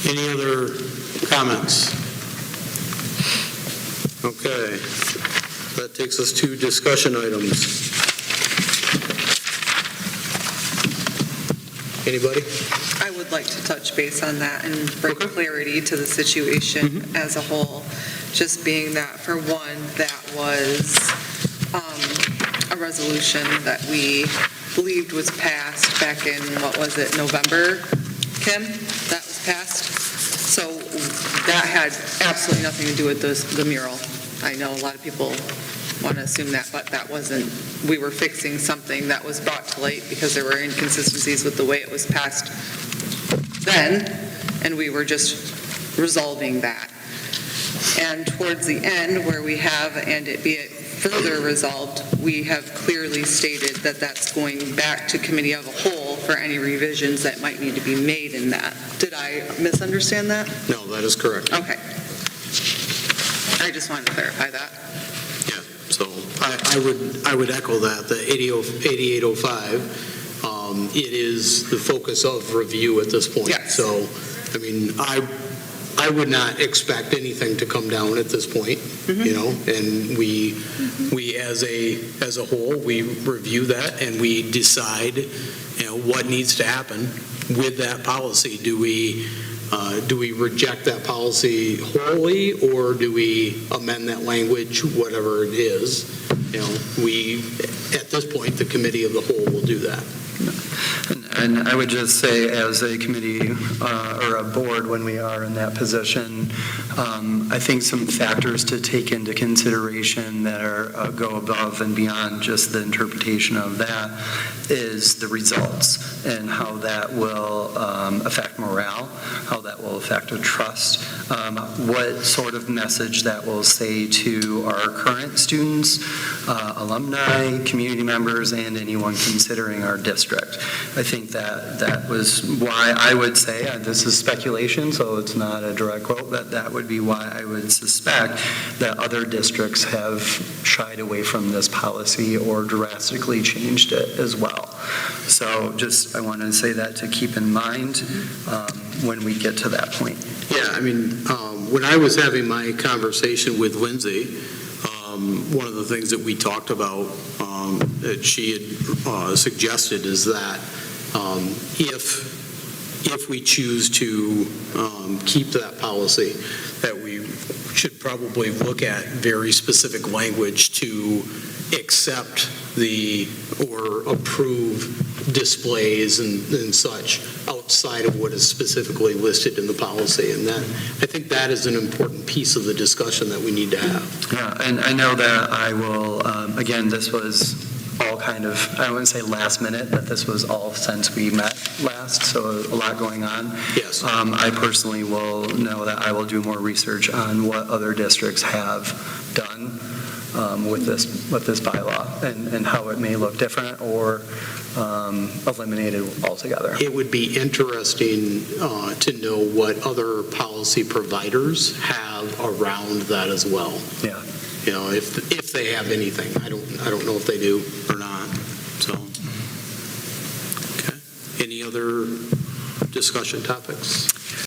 Any other comments? Okay, that takes us to discussion items. Anybody? I would like to touch base on that and bring clarity to the situation as a whole. Just being that, for one, that was a resolution that we believed was passed back in, what was it, November, Kim? That was passed? So that had absolutely nothing to do with the mural. I know a lot of people want to assume that, but that wasn't. We were fixing something that was brought to light because there were inconsistencies with the way it was passed then, and we were just resolving that. And towards the end, where we have, and it be it further resolved, we have clearly stated that that's going back to committee of a whole for any revisions that might need to be made in that. Did I misunderstand that? No, that is correct. Okay. I just wanted to clarify that. Yeah, so I would echo that, the 8805, it is the focus of review at this point. Yes. So, I mean, I would not expect anything to come down at this point, you know, and we as a whole, we review that and we decide, you know, what needs to happen with that policy. Do we reject that policy wholly, or do we amend that language, whatever it is? You know, at this point, the committee of the whole will do that. And I would just say, as a committee or a board, when we are in that position, I think some factors to take into consideration that are go above and beyond just the interpretation of that is the results and how that will affect morale, how that will affect a trust, what sort of message that will say to our current students, alumni, community members, and anyone considering our district. I think that was why I would say, this is speculation, so it's not a direct quote, that would be why I would suspect that other districts have shied away from this policy or drastically changed it as well. So just, I want to say that to keep in mind when we get to that point. Yeah, I mean, when I was having my conversation with Lindsay, one of the things that we talked about that she had suggested is that if we choose to keep that policy, that we should probably look at very specific language to accept or approve displays and such outside of what is specifically listed in the policy. And that, I think that is an important piece of the discussion that we need to have. Yeah, and I know that I will, again, this was all kind of, I wouldn't say last minute, but this was all since we met last, so a lot going on. Yes. I personally will know that I will do more research on what other districts have done with this bylaw and how it may look different or eliminated altogether. It would be interesting to know what other policy providers have around that as well. Yeah. You know, if they have anything. I don't know if they do or not. So, okay. Any other discussion topics?